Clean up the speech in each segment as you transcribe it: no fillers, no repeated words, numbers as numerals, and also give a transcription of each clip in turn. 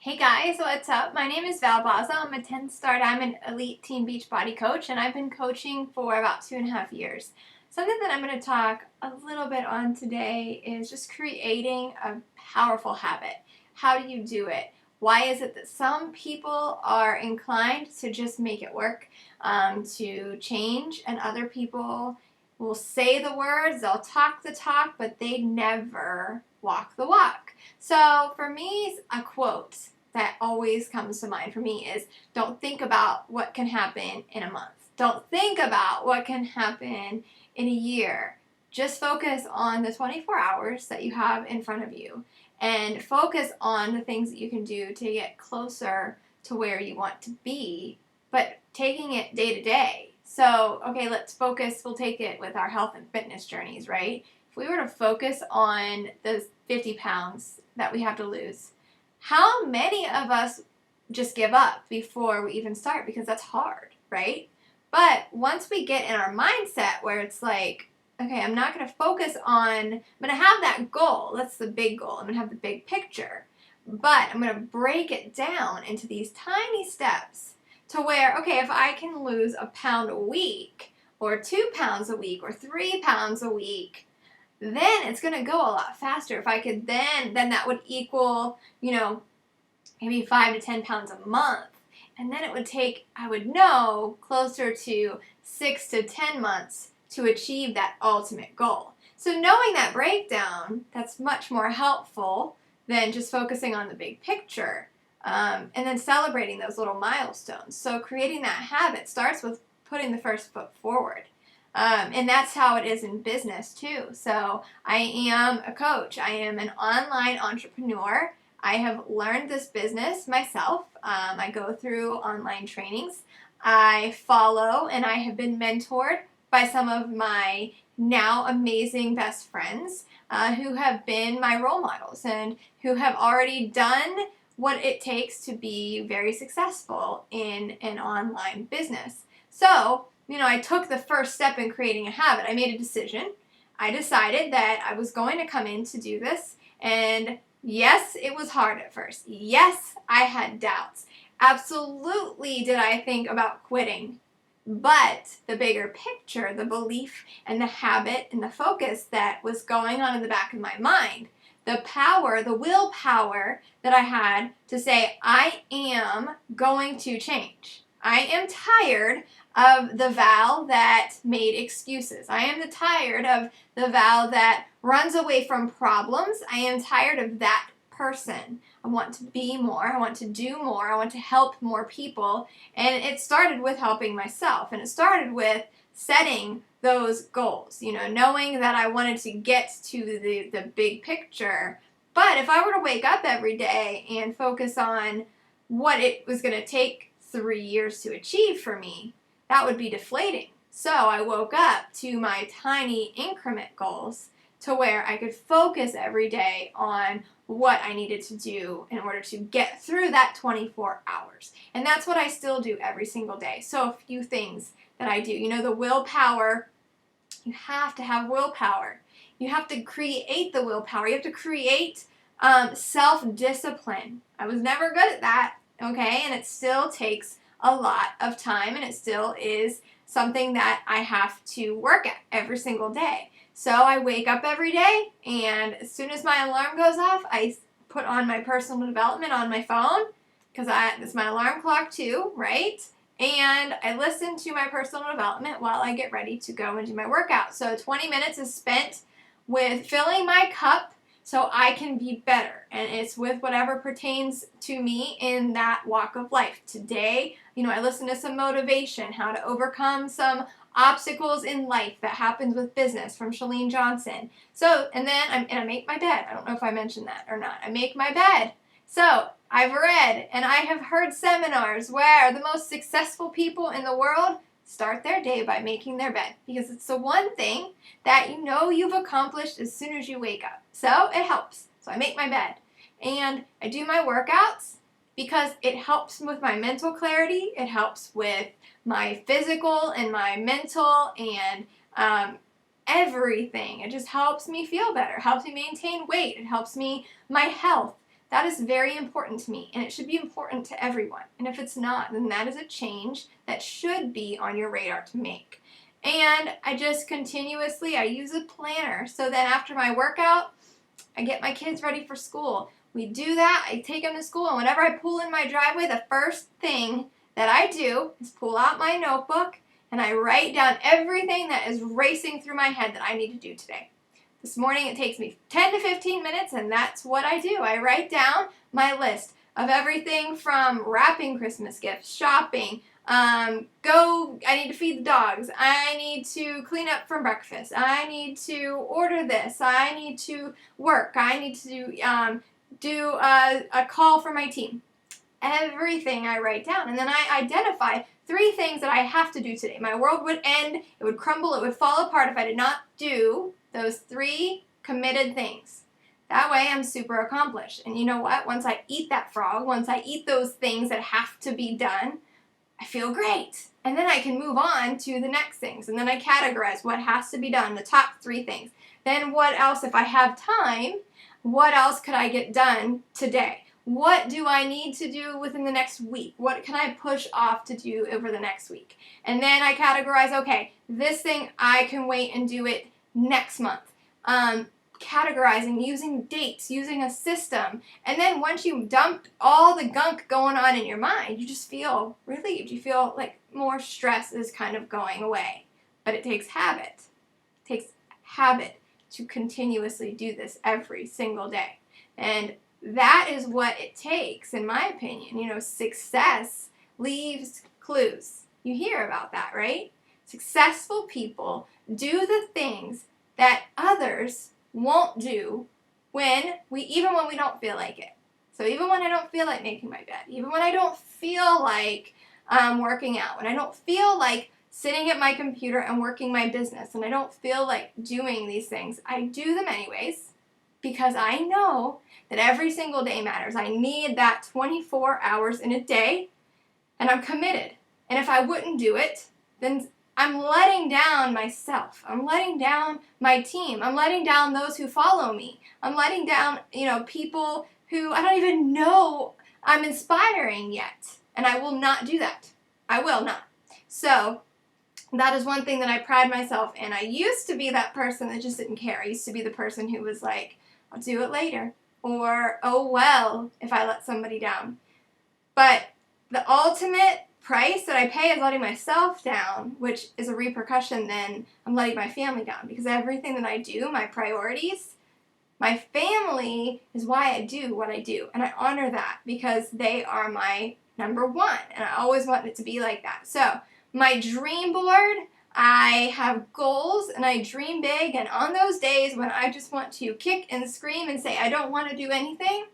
Hey guys, what's up? My name is Val Baza. I'm a 10-star Diamond Elite Teen Beach Body Coach, and I've been coaching for about 2.5 years. Something that I'm going to talk a little bit on today is just creating a powerful habit. How do you do it? Why is it that some people are inclined to just make it work, to change, and other people will say the words, they'll talk the talk, but they never walk the walk? So for me, a quote that always comes to mind for me is, don't think about what can happen in a month. Don't think about what can happen in a year. Just focus on the 24 hours that you have in front of you and focus on the things that you can do to get closer to where you want to be, but taking it day to day. So, okay, let's focus. We'll take it with our health and fitness journeys, right? If we were to focus on those 50 pounds that we have to lose, how many of us just give up before we even start? Because that's hard, right? But once we get in our mindset where it's like, okay, I'm not going to focus on, I'm going to have that goal. That's the big goal. I'm going to have the big picture. But I'm going to break it down into these tiny steps to where, okay, if I can lose a pound a week or 2 pounds a week or 3 pounds a week, then it's going to go a lot faster. If I could then that would equal, maybe 5 to 10 pounds a month. And then it would take, I would know, closer to 6 to 10 months to achieve that ultimate goal. So knowing that breakdown, that's much more helpful than just focusing on the big picture, and then celebrating those little milestones. So creating that habit starts with putting the first foot forward. And that's how it is in business too. So I am a coach. I am an online entrepreneur. I have learned this business myself. I go through online trainings. I follow and I have been mentored by some of my now amazing best friends who have been my role models and who have already done what it takes to be very successful in an online business. So I took the first step in creating a habit. I made a decision. I decided that I was going to come in to do this. And yes, it was hard at first. Yes, I had doubts. Absolutely did I think about quitting. But the bigger picture, the belief and the habit and the focus that was going on in the back of my mind, the power, the willpower that I had to say, I am going to change. I am tired of the Val that made excuses. I am tired of the Val that runs away from problems. I am tired of that person. I want to be more. I want to do more. I want to help more people. And it started with helping myself. And it started with setting those goals, knowing that I wanted to get to the big picture. But if I were to wake up every day and focus on what it was going to take 3 years to achieve for me, that would be deflating. So I woke up to my tiny increment goals to where I could focus every day on what I needed to do in order to get through that 24 hours. And that's what I still do every single day. So a few things that I do. The willpower, you have to have willpower. You have to create the willpower. You have to create self-discipline. I was never good at that, okay? And it still takes a lot of time, and it still is something that I have to work at every single day. So I wake up every day, and as soon as my alarm goes off, I put on my personal development on my phone, because it's my alarm clock too, right? And I listen to my personal development while I get ready to go and do my workout. So 20 minutes is spent with filling my cup so I can be better. And it's with whatever pertains to me in that walk of life. Today, I listen to some motivation, how to overcome some obstacles in life that happens with business from Chalene Johnson. So, and then I make my bed. I don't know if I mentioned that or not. I make my bed. So I've read and I have heard seminars where the most successful people in the world start their day by making their bed, because it's the one thing that you've accomplished as soon as you wake up. So it helps. So I make my bed and I do my workouts because it helps with my mental clarity. It helps with my physical and my mental and everything. It just helps me feel better. It helps me maintain weight. It helps me, my health. That is very important to me, and it should be important to everyone. And if it's not, then that is a change that should be on your radar to make. And I just continuously, I use a planner so then after my workout, I get my kids ready for school. We do that, I take them to school, and whenever I pull in my driveway, the first thing that I do is pull out my notebook and I write down everything that is racing through my head that I need to do today. This morning it takes me 10 to 15 minutes, and that's what I do. I write down my list of everything from wrapping Christmas gifts, shopping, I need to feed the dogs, I need to clean up for breakfast, I need to order this, I need to work, I need to do a call for my team. Everything I write down, and then I identify 3 things that I have to do today. My world would end, it would crumble, it would fall apart if I did not do those 3 committed things. That way I'm super accomplished. And you know what? Once I eat that frog, once I eat those things that have to be done, I feel great. And then I can move on to the next things. And then I categorize what has to be done, the top 3 things. Then what else, if I have time, what else could I get done today? What do I need to do within the next week? What can I push off to do over the next week? And then I categorize, okay, this thing I can wait and do it next month. Categorizing, using dates, using a system. And then once you dump all the gunk going on in your mind, you just feel relieved. You feel like more stress is kind of going away. But it takes habit. It takes habit to continuously do this every single day. And that is what it takes, in my opinion. You know, success leaves clues. You hear about that, right? Successful people do the things that others won't do even when we don't feel like it. So even when I don't feel like making my bed, even when I don't feel like working out, when I don't feel like sitting at my computer and working my business, and I don't feel like doing these things, I do them anyways because I know that every single day matters. I need that 24 hours in a day, and I'm committed. And if I wouldn't do it, then I'm letting down myself. I'm letting down my team. I'm letting down those who follow me. I'm letting down, people who I don't even know I'm inspiring yet. And I will not do that. I will not. So that is one thing that I pride myself in. I used to be that person that just didn't care. I used to be the person who was like, I'll do it later. Or, oh well, if I let somebody down. But the ultimate price that I pay is letting myself down, which is a repercussion then I'm letting my family down. Because everything that I do, my priorities, my family is why I do what I do. And I honor that because they are my number one. And I always want it to be like that. So my dream board, I have goals and I dream big. And on those days when I just want to kick and scream and say I don't want to do anything,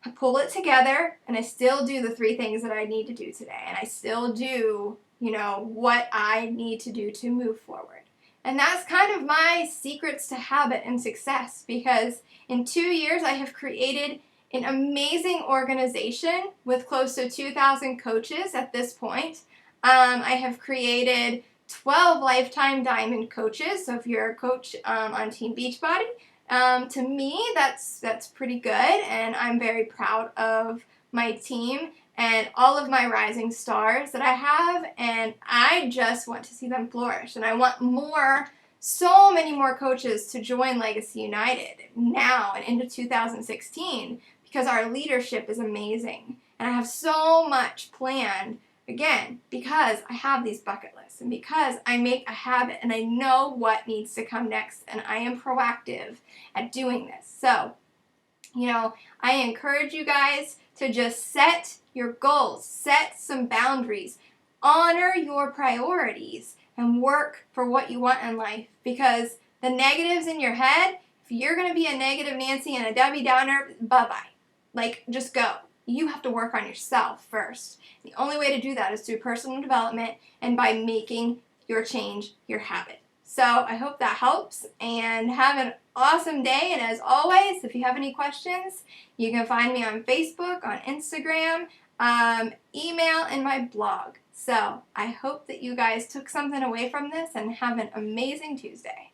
I pull it together and I still do the 3 things that I need to do today. And I still do, what I need to do to move forward. And that's kind of my secrets to habit and success, because in 2 years I have created an amazing organization with close to 2,000 coaches at this point. I have created 12 lifetime diamond coaches. So if you're a coach on Team Beachbody, to me, that's pretty good, and I'm very proud of my team and all of my rising stars that I have, and I just want to see them flourish, and I want so many more coaches to join Legacy United now and into 2016, because our leadership is amazing, and I have so much planned. Again, because I have these bucket lists and because I make a habit and I know what needs to come next and I am proactive at doing this. So, I encourage you guys to just set your goals, set some boundaries, honor your priorities, and work for what you want in life, because the negatives in your head, if you're going to be a negative Nancy and a Debbie Downer, bye-bye. Like, just go. You have to work on yourself first. The only way to do that is through personal development and by making your change your habit. So I hope that helps, and have an awesome day. And as always, if you have any questions, you can find me on Facebook, on Instagram, email, and my blog. So I hope that you guys took something away from this and have an amazing Tuesday.